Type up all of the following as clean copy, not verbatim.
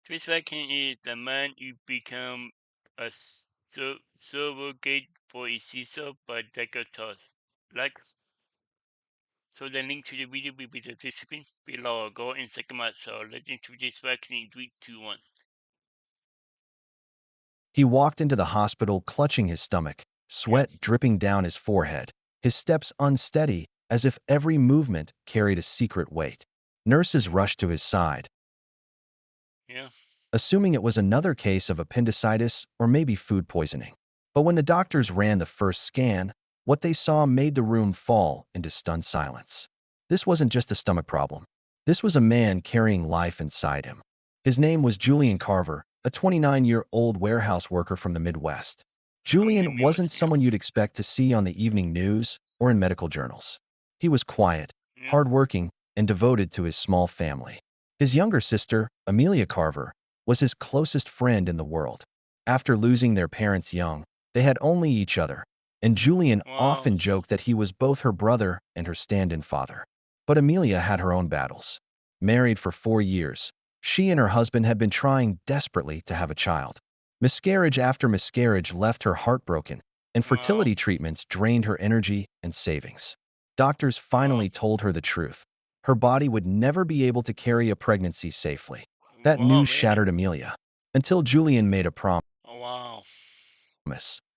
This vaccine is the man you become a surrogate for a Caesar by Decatur. Like, so the link to the video will be the description below. Go and check them out. So let's introduce vaccine in 3, 2, 1. He walked into the hospital clutching his stomach, Yeah, sweat dripping down his forehead, his steps unsteady as if every movement carried a secret weight. Nurses rushed to his side, yeah. assuming it was another case of appendicitis or maybe food poisoning. But when the doctors ran the first scan, what they saw made the room fall into stunned silence. This wasn't just a stomach problem. This was a man carrying life inside him. His name was Julian Carver, a 29-year-old warehouse worker from the Midwest. From the Julian wasn't Midwest, yeah. someone you'd expect to see on the evening news or in medical journals. He was quiet, Yeah. hardworking, and devoted to his small family. His younger sister, Amelia Carver, was his closest friend in the world. After losing their parents young, they had only each other, and Julian Wow. often joked that he was both her brother and her stand-in father. But Amelia had her own battles. Married for 4 years, she and her husband had been trying desperately to have a child. Miscarriage after miscarriage left her heartbroken, and Wow. fertility treatments drained her energy and savings. Doctors Wow. finally told her the truth. Her body would never be able to carry a pregnancy safely. That Wow, news really? shattered Amelia, until Julian made a promise, Oh, wow.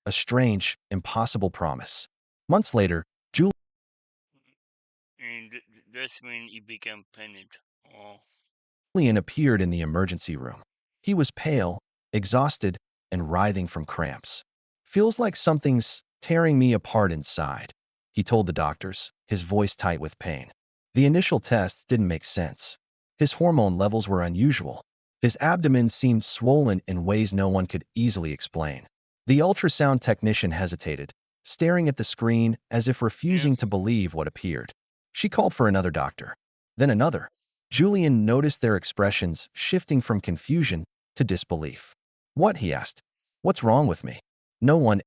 a strange, impossible promise. Months later, And that's when he became panicked. Oh, Julian appeared in the emergency room. He was pale, exhausted, and writhing from cramps. "Feels like something's tearing me apart inside," he told the doctors, his voice tight with pain. The initial tests didn't make sense. His hormone levels were unusual. His abdomen seemed swollen in ways no one could easily explain. The ultrasound technician hesitated, staring at the screen as if yeah. refusing to believe what appeared. She called for another doctor, then another. Julian noticed their expressions shifting from confusion to disbelief. "What?" he asked. "What's wrong with me?" No one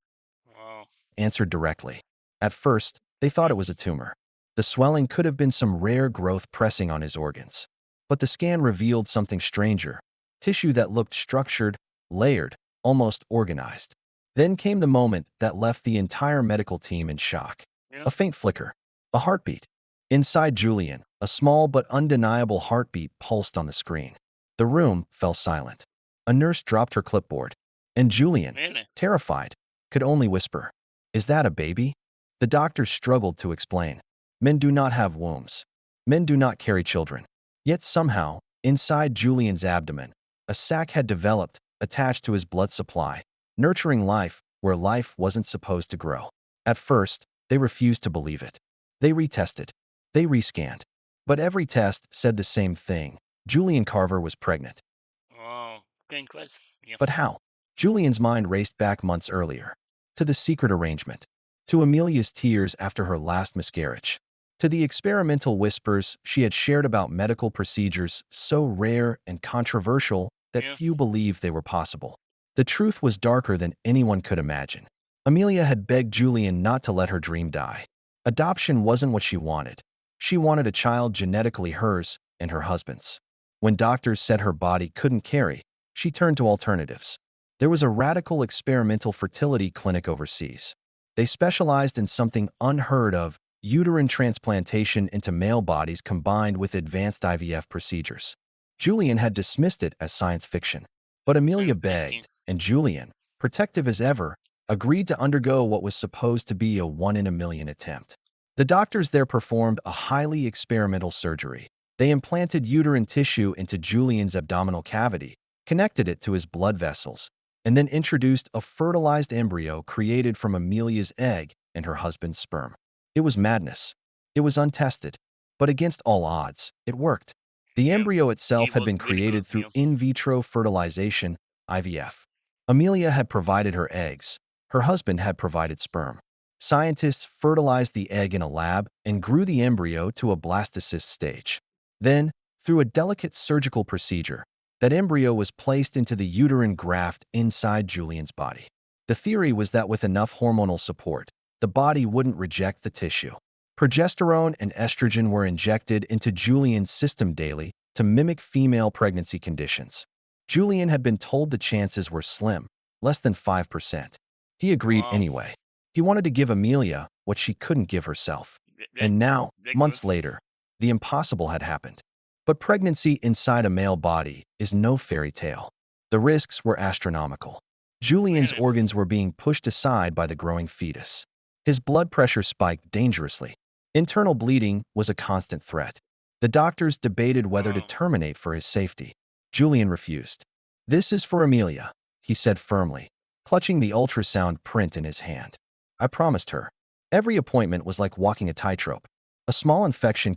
Wow. answered directly. At first, they thought Yeah. it was a tumor. The swelling could have been some rare growth pressing on his organs. But the scan revealed something stranger, tissue that looked structured, layered, almost organized. Then came the moment that left the entire medical team in shock. Yeah. A faint flicker, a heartbeat. Inside Julian, a small but undeniable heartbeat pulsed on the screen. The room fell silent. A nurse dropped her clipboard, and Julian, Really? terrified, could only whisper, "Is that a baby?" The doctors struggled to explain. Men do not have wombs. Men do not carry children. Yet somehow, inside Julian's abdomen, a sac had developed, attached to his blood supply, nurturing life where life wasn't supposed to grow. At first, they refused to believe it. They retested. They rescanned. But every test said the same thing. Julian Carver was pregnant. Wow. Good question. Yeah. But how? Julian's mind raced back months earlier. To the secret arrangement. To Amelia's tears after her last miscarriage. To the experimental whispers she had shared about medical procedures so rare and controversial that Yeah. few believed they were possible. The truth was darker than anyone could imagine. Amelia had begged Julian not to let her dream die. Adoption wasn't what she wanted. She wanted a child genetically hers and her husband's. When doctors said her body couldn't carry, she turned to alternatives. There was a radical experimental fertility clinic overseas. They specialized in something unheard of: uterine transplantation into male bodies combined with advanced IVF procedures. Julian had dismissed it as science fiction. But Amelia Same thinking. begged, and Julian, protective as ever, agreed to undergo what was supposed to be a one-in-a-million attempt. The doctors there performed a highly experimental surgery. They implanted uterine tissue into Julian's abdominal cavity, connected it to his blood vessels, and then introduced a fertilized embryo created from Amelia's egg and her husband's sperm. It was madness. It was untested. But against all odds, it worked. The Yeah. embryo He itself had was been really good. created through Yeah. in vitro fertilization, IVF. Amelia had provided her eggs. Her husband had provided sperm. Scientists fertilized the egg in a lab and grew the embryo to a blastocyst stage. Then, through a delicate surgical procedure, that embryo was placed into the uterine graft inside Julian's body. The theory was that with enough hormonal support, the body wouldn't reject the tissue. Progesterone and estrogen were injected into Julian's system daily to mimic female pregnancy conditions. Julian had been told the chances were slim, less than 5%. He agreed Wow. anyway. He wanted to give Amelia what she couldn't give herself. That And now, that good. months later, the impossible had happened. But pregnancy inside a male body is no fairy tale. The risks were astronomical. Julian's Really. organs were being pushed aside by the growing fetus. His blood pressure spiked dangerously. Internal bleeding was a constant threat. The doctors debated whether to Wow. terminate for his safety. Julian refused. "This is for Amelia," he said firmly, clutching the ultrasound print in his hand. I promised her. Every appointment was like walking a tightrope. A small infection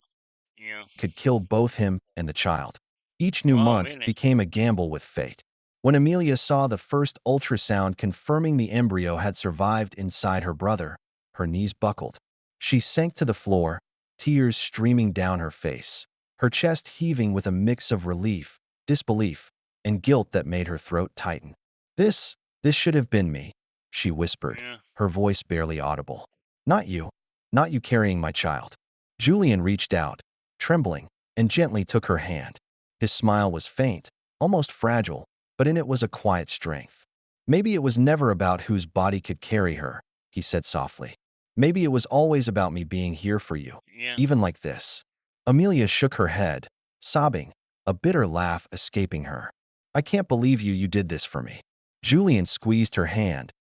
Yeah. could kill both him and the child. Each new Wow. month Really. became a gamble with fate. When Amelia saw the first ultrasound confirming the embryo had survived inside her brother, her knees buckled. She sank to the floor, tears streaming down her face, her chest heaving with a mix of relief, disbelief, and guilt that made her throat tighten. This, this should have been me," she whispered, Yeah. her voice barely audible. "Not you. Not you carrying my child." Julian reached out, trembling, and gently took her hand. His smile was faint, almost fragile, but in it was a quiet strength. "Maybe it was never about whose body could carry her," he said softly. "Maybe it was always about me being here for you, Yeah. even like this." Amelia shook her head, sobbing, a bitter laugh escaping her. "I can't believe you did this for me." Julian squeezed her hand,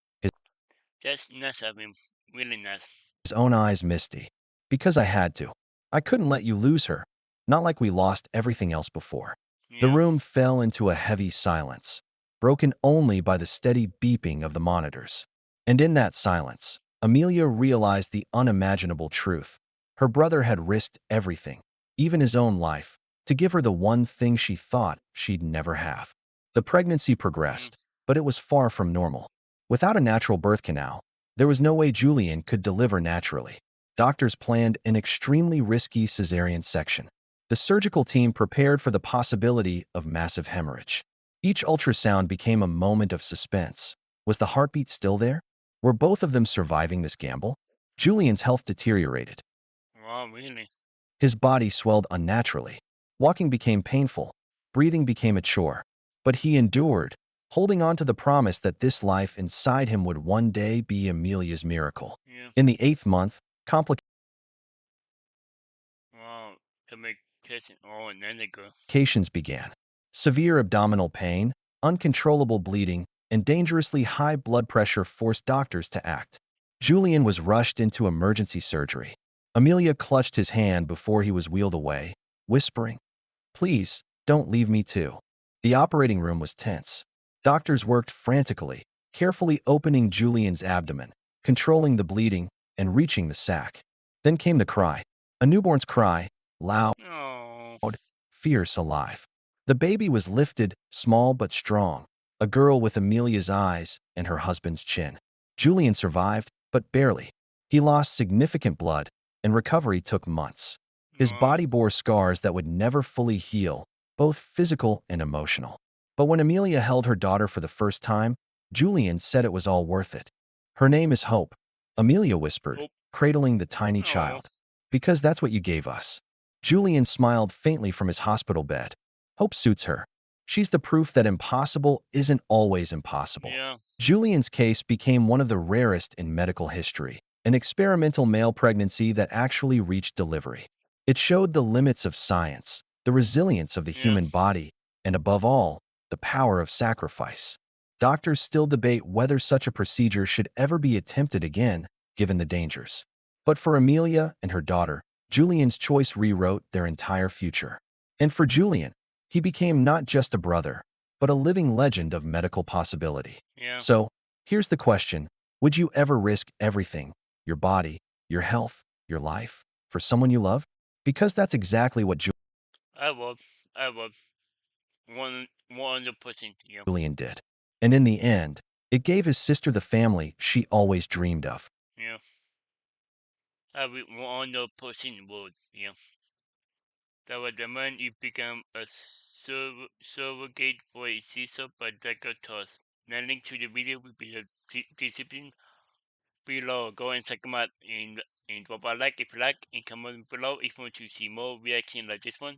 That's nice of him. Really nice. his own eyes misty. "Because I had to. I couldn't let you lose her. Not like we lost everything else before." The Yeah. room fell into a heavy silence, broken only by the steady beeping of the monitors. And in that silence, Amelia realized the unimaginable truth. Her brother had risked everything, even his own life, to give her the one thing she thought she'd never have. The pregnancy Mm. progressed, but it was far from normal. Without a natural birth canal, there was no way Julian could deliver naturally. Doctors planned an extremely risky cesarean section. The surgical team prepared for the possibility of massive hemorrhage. Each ultrasound became a moment of suspense. Was the heartbeat still there? Were both of them surviving this gamble? Julian's health deteriorated. Wow. Really. His body swelled unnaturally. Walking became painful. Breathing became a chore. But he endured, holding on to the promise that this life inside him would one day be Amelia's miracle. Yeah. In the eighth month, Wow. To make kissing. Oh, and then they go. complications began. Severe abdominal pain, uncontrollable bleeding, and dangerously high blood pressure forced doctors to act. Julian was rushed into emergency surgery. Amelia clutched his hand before he was wheeled away, whispering, "Please, don't leave me too." The operating room was tense. Doctors worked frantically, carefully opening Julian's abdomen, controlling the bleeding, and reaching the sac. Then came the cry. A newborn's cry, loud, Oh. fierce, alive. The baby was lifted, small but strong, a girl with Amelia's eyes and her husband's chin. Julian survived, but barely. He lost significant blood, and recovery took months. His Wow. body bore scars that would never fully heal, both physical and emotional. But when Amelia held her daughter for the first time, Julian said it was all worth it. "Her name is Hope," Amelia whispered, Oh. cradling the tiny Oh. child. "Because that's what you gave us." Julian smiled faintly from his hospital bed. "Hope suits her. She's the proof that impossible isn't always impossible." Yeah. Julian's case became one of the rarest in medical history, an experimental male pregnancy that actually reached delivery. It showed the limits of science, the resilience of the Yeah. human body, and above all, the power of sacrifice. Doctors still debate whether such a procedure should ever be attempted again, given the dangers. But for Amelia and her daughter, Julian's choice rewrote their entire future. And for Julian, he became not just a brother, but a living legend of medical possibility. Yeah. So, here's the question. Would you ever risk everything, your body, your health, your life, for someone you love? Because that's exactly what I would. I would. 100%. Yeah. Julian did. And in the end, it gave his sister the family she always dreamed of. Yeah. I would 100% would. Yeah. That was the moment you become a surrogate for a Caesar by toss. The link to the video will be the description below. Go and check them out and drop a like if you like and comment below if you want to see more reaction like this one.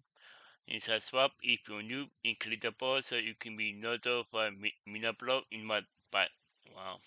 It's a swap if you're new, include the post so you can be notified for minute upload in my but wow.